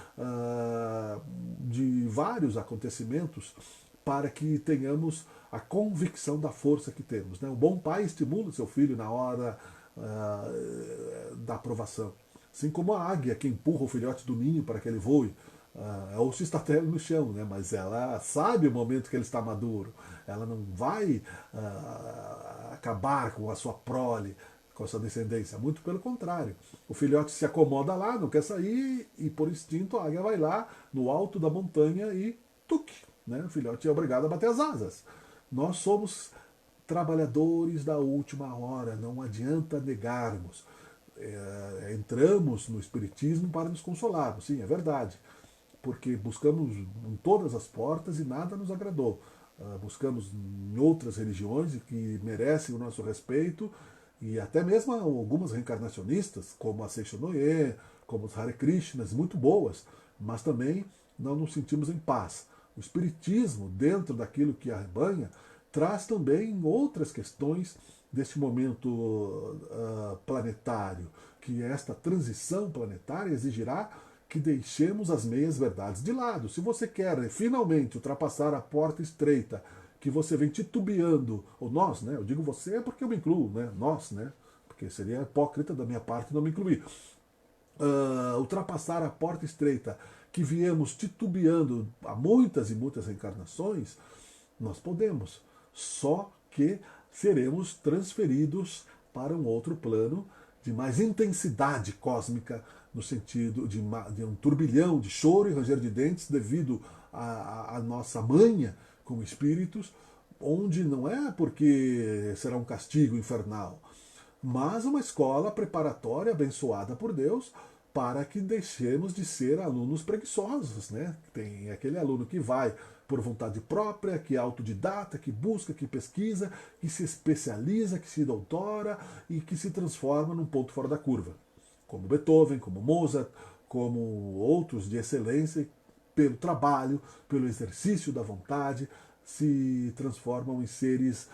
de vários acontecimentos para que tenhamos a convicção da força que temos, né? O bom pai estimula o seu filho na hora da aprovação. Assim como a águia que empurra o filhote do ninho para que ele voe, ou se está até no chão, né? Mas ela sabe o momento que ele está maduro. Ela não vai acabar com a sua prole, com a sua descendência. Muito pelo contrário. O filhote se acomoda lá, não quer sair, e por instinto a águia vai lá no alto da montanha e tuque, né? O filhote é obrigado a bater as asas. Nós somos trabalhadores da última hora, não adianta negarmos. Entramos no Espiritismo para nos consolarmos, sim, é verdade, porque buscamos em todas as portas e nada nos agradou. Buscamos em outras religiões que merecem o nosso respeito, e até mesmo algumas reencarnacionistas, como a Seishonoye, como os Hare Krishnas, muito boas, mas também não nos sentimos em paz. O Espiritismo, dentro daquilo que arrebanha, traz também outras questões deste momento planetário, que esta transição planetária exigirá que deixemos as meias verdades de lado. Se você quer finalmente ultrapassar a porta estreita, que você vem titubeando, ou nós, né? Eu digo você porque eu me incluo, né? Nós, né? Porque seria hipócrita da minha parte não me incluir. Ultrapassar a porta estreita, que viemos titubeando há muitas e muitas reencarnações, nós podemos. Só que seremos transferidos para um outro plano de mais intensidade cósmica, no sentido de um turbilhão de choro e ranger de dentes devido à nossa manha como espíritos, onde não é porque será um castigo infernal, mas uma escola preparatória abençoada por Deus para que deixemos de ser alunos preguiçosos, né? Tem aquele aluno que vai por vontade própria, que é autodidata, que busca, que pesquisa, que se especializa, que se doutora e que se transforma num ponto fora da curva. Como Beethoven, como Mozart, como outros de excelência, pelo trabalho, pelo exercício da vontade, se transformam em seres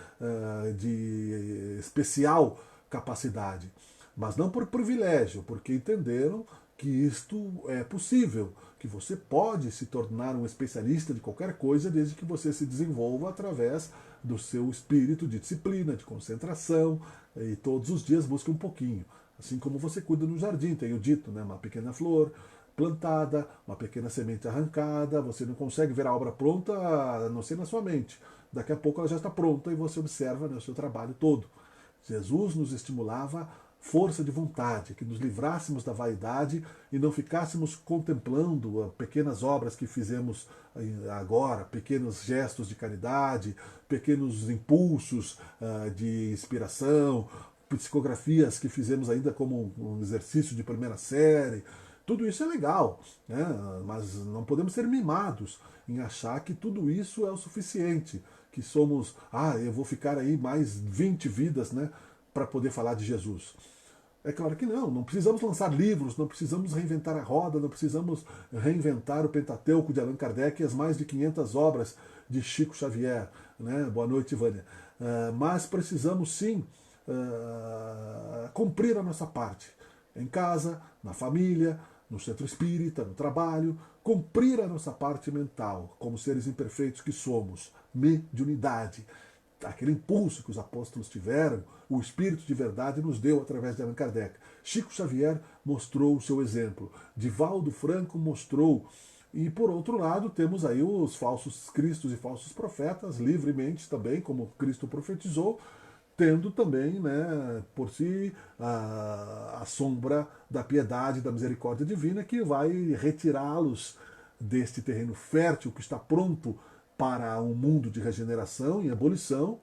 de especial capacidade. Mas não por privilégio, porque entenderam que isto é possível, que você pode se tornar um especialista de qualquer coisa desde que você se desenvolva através do seu espírito de disciplina, de concentração, e todos os dias busque um pouquinho. Assim como você cuida no jardim, tenho dito, né, uma pequena flor, plantada, uma pequena semente arrancada, você não consegue ver a obra pronta, a não ser na sua mente. Daqui a pouco ela já está pronta e você observa, né, o seu trabalho todo. Jesus nos estimulava força de vontade, que nos livrássemos da vaidade e não ficássemos contemplando pequenas obras que fizemos agora, pequenos gestos de caridade, pequenos impulsos de inspiração, psicografias que fizemos ainda como um exercício de primeira série. Tudo isso é legal, né? Mas não podemos ser mimados em achar que tudo isso é o suficiente, que somos, eu vou ficar aí mais 20 vidas, né, para poder falar de Jesus. É claro que não, não precisamos lançar livros, não precisamos reinventar a roda, não precisamos reinventar o Pentateuco de Allan Kardec e as mais de 500 obras de Chico Xavier. Né? Boa noite, Vânia. Mas precisamos sim cumprir a nossa parte. Em casa, na família, no centro espírita, no trabalho, cumprir a nossa parte mental, como seres imperfeitos que somos, mediunidade. Aquele impulso que os apóstolos tiveram, o Espírito de verdade nos deu através de Allan Kardec. Chico Xavier mostrou o seu exemplo. Divaldo Franco mostrou. E, por outro lado, temos aí os falsos cristos e falsos profetas, livremente também, como Cristo profetizou, tendo também, né, por si, a sombra da piedade, da misericórdia divina, que vai retirá-los deste terreno fértil que está pronto para um mundo de regeneração e abolição,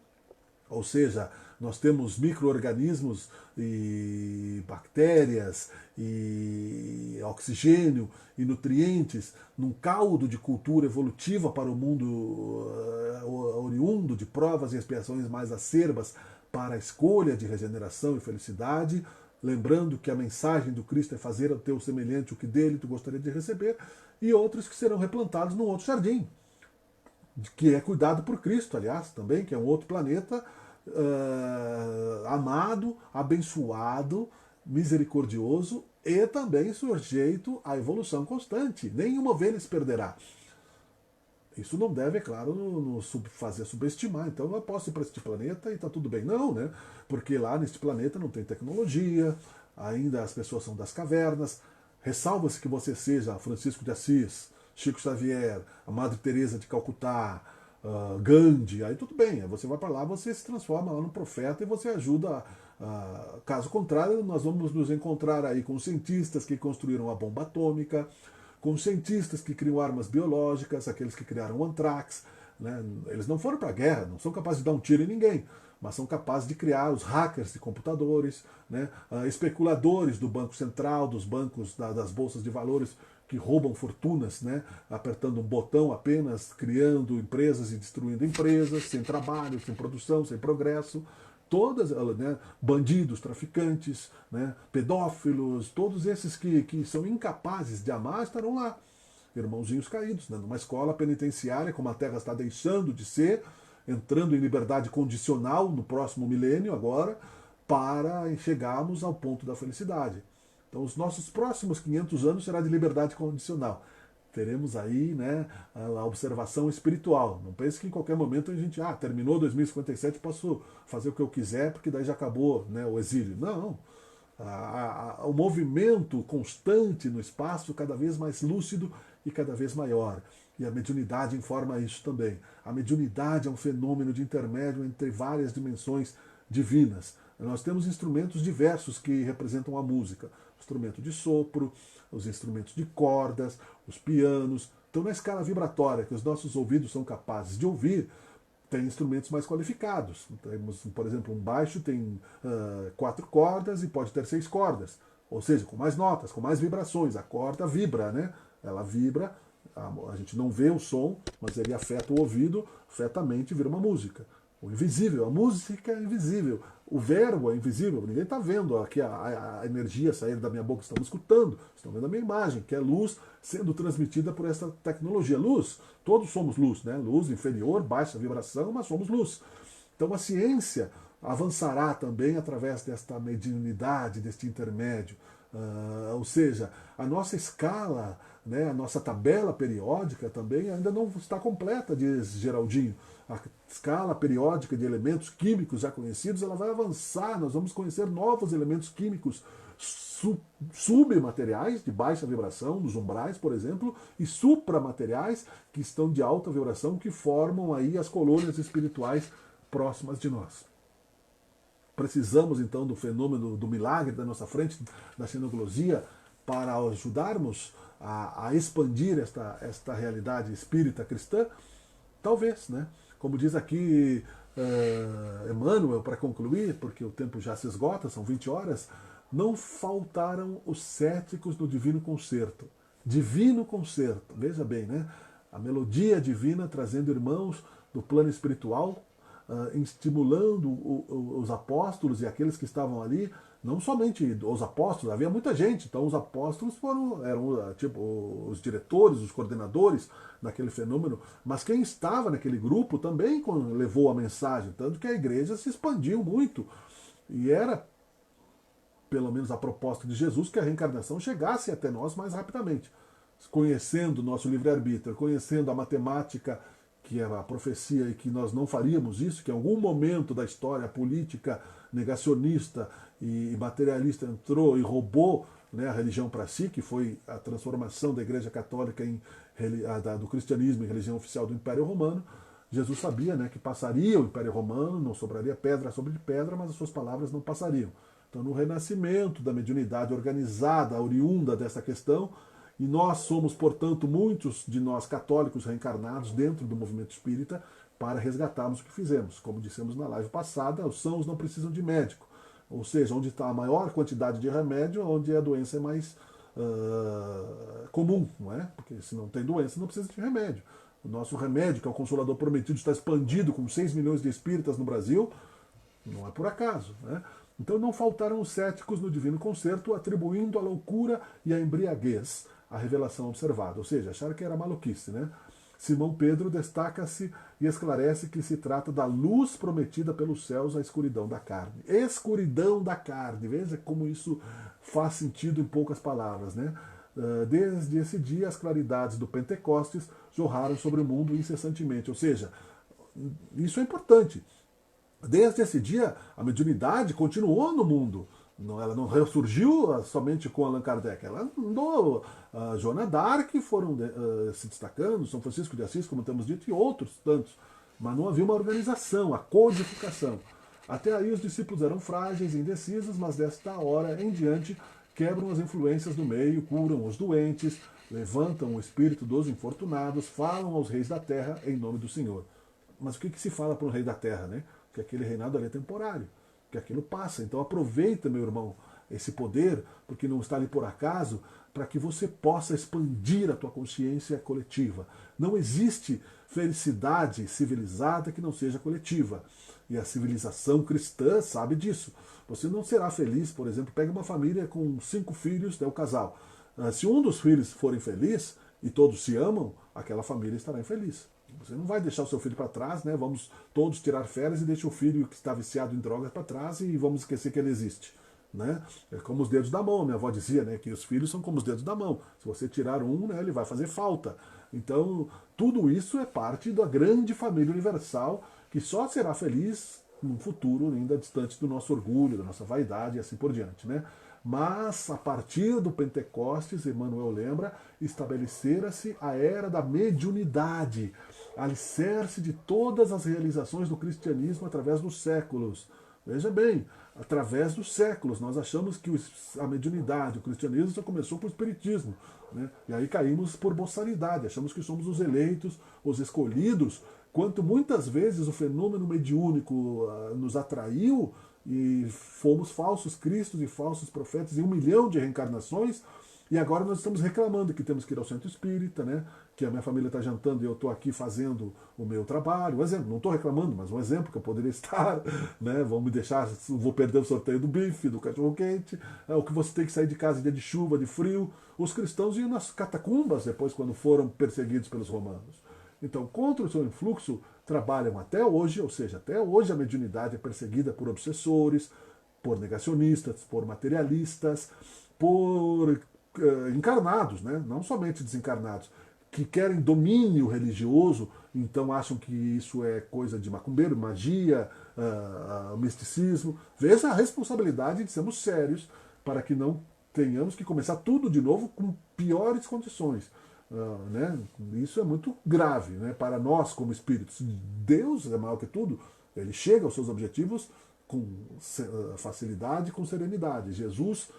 ou seja, nós temos micro-organismos e bactérias e oxigênio e nutrientes num caldo de cultura evolutiva para o mundo oriundo de provas e expiações mais acerbas para a escolha de regeneração e felicidade, lembrando que a mensagem do Cristo é fazer ao teu semelhante o que dele tu gostaria de receber, e outros que serão replantados num outro jardim, que é cuidado por Cristo, aliás, também, que é um outro planeta amado, abençoado, misericordioso e também sujeito à evolução constante. Nenhuma ovelha se perderá. Isso não deve, é claro, nos fazer subestimar. Então eu posso ir para este planeta e está tudo bem. Não, né? Porque lá neste planeta não tem tecnologia, ainda as pessoas são das cavernas. Ressalva-se que você seja Francisco de Assis, Chico Xavier, a Madre Teresa de Calcutá, Gandhi, aí tudo bem, você vai para lá, você se transforma lá num profeta e você ajuda. Caso contrário, nós vamos nos encontrar aí com cientistas que construíram a bomba atômica, com cientistas que criam armas biológicas, aqueles que criaram o antrax. Né? Eles não foram para a guerra, não são capazes de dar um tiro em ninguém, mas são capazes de criar os hackers de computadores, né? Especuladores do Banco Central, dos bancos, das bolsas de valores, que roubam fortunas, né? Apertando um botão apenas, criando empresas e destruindo empresas, sem trabalho, sem produção, sem progresso. Todas, né, bandidos, traficantes, né, pedófilos, todos esses que são incapazes de amar estarão lá, irmãozinhos caídos, né, numa escola penitenciária, como a Terra está deixando de ser, entrando em liberdade condicional no próximo milênio agora, para chegarmos ao ponto da felicidade. Então os nossos próximos 500 anos será de liberdade condicional. Teremos aí, né, a observação espiritual. Não pense que em qualquer momento a gente, terminou 2057, posso fazer o que eu quiser, porque daí já acabou, né, o exílio. Não. O movimento constante no espaço, cada vez mais lúcido e cada vez maior. E a mediunidade informa isso também. A mediunidade é um fenômeno de intermédio entre várias dimensões divinas. Nós temos instrumentos diversos que representam a música. O instrumento de sopro, os instrumentos de cordas, os pianos. Então, na escala vibratória que os nossos ouvidos são capazes de ouvir, tem instrumentos mais qualificados. Temos, por exemplo, um baixo tem 4 cordas e pode ter 6 cordas. Ou seja, com mais notas, com mais vibrações. A corda vibra, né? Ela vibra, a gente não vê o som, mas ele afeta o ouvido, afeta a mente e vira uma música. O invisível, a música é invisível, o verbo é invisível, ninguém está vendo aqui a energia sair da minha boca, estamos escutando, estão vendo a minha imagem, que é luz sendo transmitida por essa tecnologia. Luz, todos somos luz, né? Luz inferior, baixa vibração, mas somos luz. Então a ciência avançará também através desta mediunidade, deste intermédio. Ou seja, a nossa escala, né, a nossa tabela periódica também ainda não está completa, diz Geraldinho. A escala periódica de elementos químicos já conhecidos, ela vai avançar, nós vamos conhecer novos elementos químicos submateriais de baixa vibração, nos umbrais, por exemplo, e supramateriais que estão de alta vibração, que formam aí as colônias espirituais próximas de nós. Precisamos então do fenômeno do milagre da nossa frente, da xenoglosia, para ajudarmos a expandir esta realidade espírita cristã? Talvez, né? Como diz aqui Emmanuel, para concluir, porque o tempo já se esgota, são 20 horas, não faltaram os céticos no divino concerto. Divino concerto, veja bem, né? A melodia divina trazendo irmãos do plano espiritual, estimulando os apóstolos e aqueles que estavam ali, não somente os apóstolos, havia muita gente, então os apóstolos eram tipo os diretores, os coordenadores daquele fenômeno, mas quem estava naquele grupo também levou a mensagem, tanto que a igreja se expandiu muito, e era pelo menos a proposta de Jesus, que a reencarnação chegasse até nós mais rapidamente. Conhecendo o nosso livre-arbítrio, conhecendo a matemática, que é a profecia, e que nós não faríamos isso, que em algum momento da história política negacionista e materialista entrou e roubou, né, a religião para si, que foi a transformação da Igreja Católica do cristianismo em religião oficial do Império Romano. Jesus sabia, né, que passaria o Império Romano, não sobraria pedra sobre pedra, mas as suas palavras não passariam. Então, no renascimento da mediunidade organizada, oriunda dessa questão, e nós somos, portanto, muitos de nós católicos reencarnados dentro do movimento espírita para resgatarmos o que fizemos. Como dissemos na live passada, os sãos não precisam de médico. Ou seja, onde está a maior quantidade de remédio, onde a doença é mais comum, não é? Porque se não tem doença, não precisa de remédio. O nosso remédio, que é o Consolador Prometido, está expandido com 6 milhões de espíritas no Brasil, não é por acaso, né? Então não faltaram os céticos no Divino Concerto atribuindo à loucura e à embriaguez a revelação observada, ou seja, acharam que era maluquice, né? Simão Pedro destaca-se e esclarece que se trata da luz prometida pelos céus à escuridão da carne. Escuridão da carne, veja como isso faz sentido em poucas palavras, né? Desde esse dia as claridades do Pentecostes jorraram sobre o mundo incessantemente, ou seja, isso é importante. Desde esse dia, a mediunidade continuou no mundo. Ela não ressurgiu somente com Allan Kardec. Ela andou, Joana d'Arc foram se destacando, São Francisco de Assis, como temos dito, e outros tantos. Mas não havia uma organização, a codificação. Até aí os discípulos eram frágeis, indecisos, mas desta hora em diante quebram as influências do meio, curam os doentes, levantam o espírito dos infortunados, falam aos reis da terra em nome do Senhor. Mas o que se fala para o rei da terra, né? Que aquele reinado ali é temporário, que aquilo passa. Então aproveita, meu irmão, esse poder, porque não está ali por acaso, para que você possa expandir a tua consciência coletiva. Não existe felicidade civilizada que não seja coletiva. E a civilização cristã sabe disso. Você não será feliz, por exemplo, pega uma família com 5 filhos, né, o casal. Se um dos filhos for infeliz e todos se amam, aquela família estará infeliz. Você não vai deixar o seu filho para trás, né? Vamos todos tirar férias e deixa o filho que está viciado em drogas para trás e vamos esquecer que ele existe, né? É como os dedos da mão, minha avó dizia, né? Que os filhos são como os dedos da mão. Se você tirar um, né, ele vai fazer falta. Então, tudo isso é parte da grande família universal que só será feliz num futuro ainda distante do nosso orgulho, da nossa vaidade e assim por diante, né? Mas, a partir do Pentecostes, Emmanuel lembra, estabelecera-se a era da mediunidade, alicerce de todas as realizações do cristianismo através dos séculos. Veja bem, através dos séculos, nós achamos que a mediunidade, o cristianismo só começou com o espiritismo, né? E aí caímos por boçalidade, achamos que somos os eleitos, os escolhidos, quanto muitas vezes o fenômeno mediúnico nos atraiu e fomos falsos cristos e falsos profetas em 1 milhão de reencarnações, e agora nós estamos reclamando que temos que ir ao centro espírita, né? Que a minha família está jantando e eu estou aqui fazendo o meu trabalho. Um exemplo, não estou reclamando, mas um exemplo que eu poderia estar, né? Vão me deixar, vou perder o sorteio do bife, do cachorro-quente, o que você tem que sair de casa em dia de chuva, de frio. Os cristãos iam nas catacumbas depois, quando foram perseguidos pelos romanos. Então, contra o seu influxo, trabalham até hoje, ou seja, até hoje a mediunidade é perseguida por obsessores, por negacionistas, por materialistas, por encarnados, né? Não somente desencarnados, que querem domínio religioso, então acham que isso é coisa de macumbeiro, magia, misticismo. Veja a responsabilidade de sermos sérios para que não tenhamos que começar tudo de novo com piores condições. Né? Isso é muito grave, né? Para nós como espíritos. Deus é maior que tudo, ele chega aos seus objetivos com facilidade e com serenidade. Jesus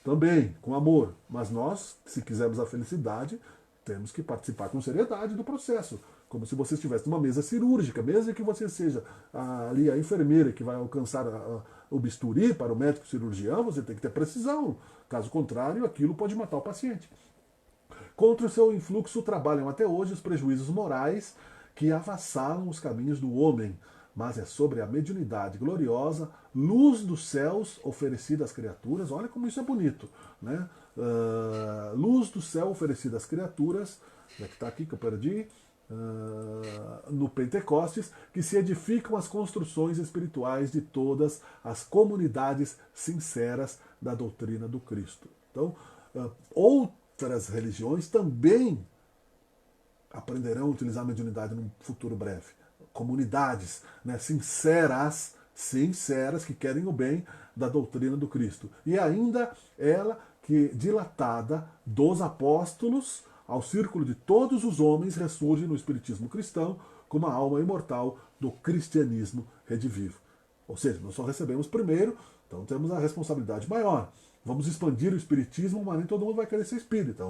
também, com amor. Mas nós, se quisermos a felicidade, temos que participar com seriedade do processo. Como se você estivesse numa mesa cirúrgica, mesmo que você seja ali a enfermeira que vai alcançar o bisturi para o médico cirurgião, você tem que ter precisão. Caso contrário, aquilo pode matar o paciente. Contra o seu influxo trabalham até hoje os prejuízos morais que avassalam os caminhos do homem, mas é sobre a mediunidade gloriosa, luz dos céus oferecida às criaturas, olha como isso é bonito, né? Luz do céu oferecida às criaturas, onde é que está aqui que eu perdi? No Pentecostes, que se edificam as construções espirituais de todas as comunidades sinceras da doutrina do Cristo. Então, outras religiões também aprenderão a utilizar a mediunidade num futuro breve. Comunidades, né, sinceras, que querem o bem da doutrina do Cristo. E ainda ela que, dilatada dos apóstolos ao círculo de todos os homens, ressurge no espiritismo cristão como a alma imortal do cristianismo redivivo. Ou seja, nós só recebemos primeiro, então temos a responsabilidade maior. Vamos expandir o espiritismo, mas nem todo mundo vai querer ser espírita.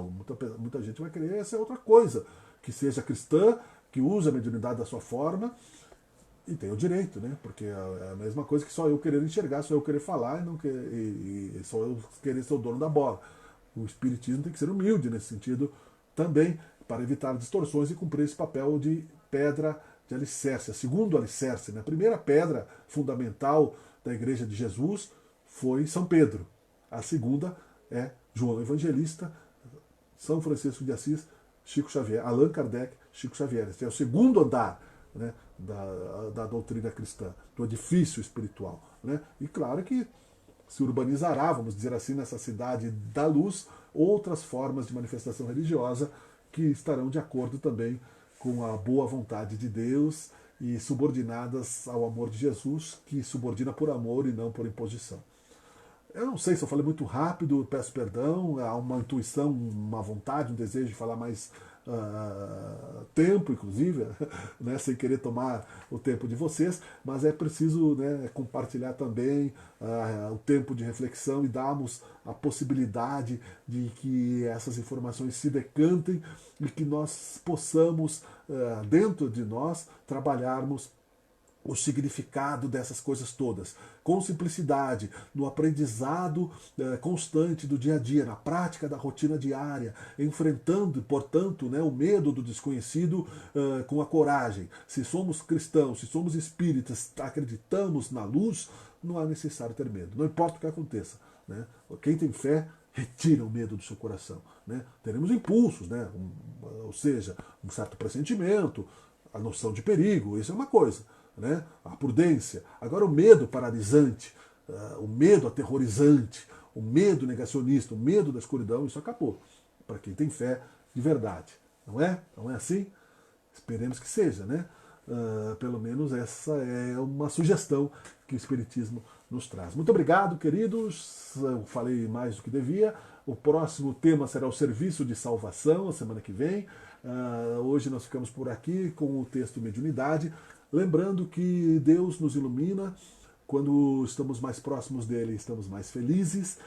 Muita gente vai querer ser outra coisa, que seja cristã, que use a mediunidade da sua forma, e tem o direito, né? Porque é a mesma coisa que só eu querer enxergar, só eu querer falar e só eu querer ser o dono da bola. O espiritismo tem que ser humilde nesse sentido também, para evitar distorções e cumprir esse papel de pedra de alicerce, a segundo alicerce, né? A primeira pedra fundamental da Igreja de Jesus foi São Pedro. A segunda é João Evangelista, São Francisco de Assis, Chico Xavier, Allan Kardec, Chico Xavier. Esse é o segundo andar, né, da doutrina cristã, do edifício espiritual. Né? E claro que se urbanizará, vamos dizer assim, nessa cidade da luz, outras formas de manifestação religiosa que estarão de acordo também com a boa vontade de Deus e subordinadas ao amor de Jesus, que subordina por amor e não por imposição. Eu não sei se eu falei muito rápido, peço perdão, há uma intuição, uma vontade, um desejo de falar mais tempo, inclusive, né, sem querer tomar o tempo de vocês, mas é preciso, né, compartilhar também o tempo de reflexão e darmos a possibilidade de que essas informações se decantem e que nós possamos, dentro de nós, trabalharmos o significado dessas coisas todas, com simplicidade, no aprendizado constante do dia a dia, na prática da rotina diária, enfrentando, portanto, né, o medo do desconhecido com a coragem. Se somos cristãos, se somos espíritas, acreditamos na luz, não há necessário ter medo, não importa o que aconteça. Né? Quem tem fé, retira o medo do seu coração. Né? Teremos impulsos, né? Ou seja, um certo pressentimento, a noção de perigo, isso é uma coisa. Né? A prudência. Agora o medo paralisante, o medo aterrorizante, o medo negacionista, o medo da escuridão, isso acabou. Para quem tem fé de verdade. Não é? Não é assim? Esperemos que seja, né? Pelo menos essa é uma sugestão que o Espiritismo nos traz. Muito obrigado, queridos. Eu falei mais do que devia. O próximo tema será o serviço de salvação, a semana que vem. Hoje nós ficamos por aqui com o texto Mediunidade. Lembrando que Deus nos ilumina, quando estamos mais próximos dele, estamos mais felizes.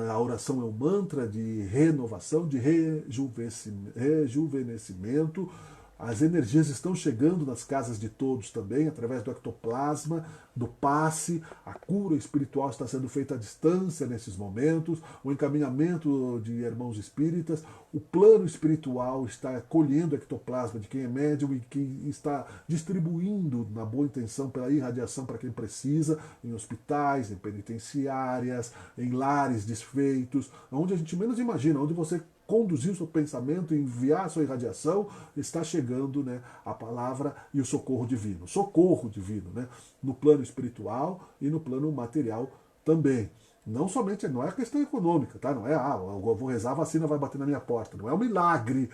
A oração é um mantra de renovação, de rejuvenescimento. As energias estão chegando nas casas de todos também, através do ectoplasma, do passe. A cura espiritual está sendo feita à distância nesses momentos, o encaminhamento de irmãos espíritas. O plano espiritual está colhendo o ectoplasma de quem é médium e que está distribuindo, na boa intenção, pela irradiação para quem precisa, em hospitais, em penitenciárias, em lares desfeitos, onde a gente menos imagina, onde você conduzir o seu pensamento, enviar a sua irradiação, está chegando, né, a palavra e o socorro divino. Socorro divino, né, no plano espiritual e no plano material também. Não somente, não é questão econômica, tá? Não é, eu vou rezar, a vacina vai bater na minha porta. Não é um milagre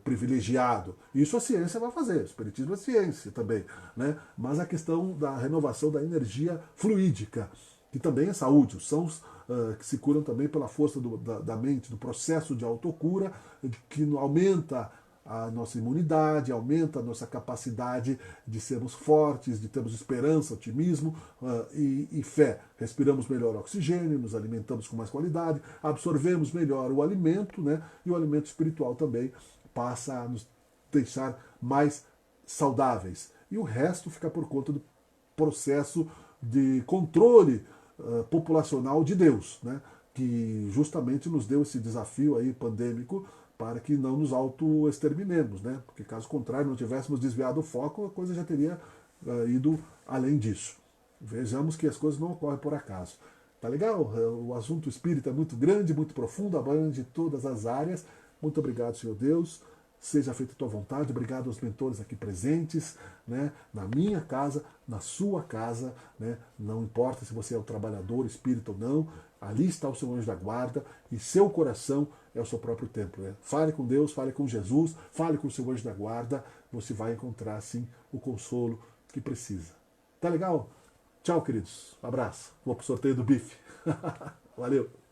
privilegiado. Isso a ciência vai fazer, o espiritismo é ciência também, né? Mas a questão da renovação da energia fluídica, que também é saúde. Os sãos que se curam também pela força da mente, do processo de autocura, que aumenta a nossa imunidade, aumenta a nossa capacidade de sermos fortes, de termos esperança, otimismo e fé. Respiramos melhor oxigênio, nos alimentamos com mais qualidade, absorvemos melhor o alimento, né? E o alimento espiritual também passa a nos deixar mais saudáveis. E o resto fica por conta do processo de controle populacional de Deus, né? Que justamente nos deu esse desafio aí pandêmico para que não nos auto-exterminemos, né? Porque caso contrário, não tivéssemos desviado o foco, a coisa já teria ido além disso. Vejamos que as coisas não ocorrem por acaso. Tá legal? O assunto espírita é muito grande, muito profundo, abrange todas as áreas. Muito obrigado, Senhor Deus. Seja feita a tua vontade. Obrigado aos mentores aqui presentes, né? Na minha casa, na sua casa, né? Não importa se você é um trabalhador espírita ou não, ali está o seu anjo da guarda e seu coração é o seu próprio templo. Né? Fale com Deus, fale com Jesus, fale com o seu anjo da guarda, você vai encontrar, sim, o consolo que precisa. Tá legal? Tchau, queridos. Abraço. Vou pro sorteio do bife. Valeu.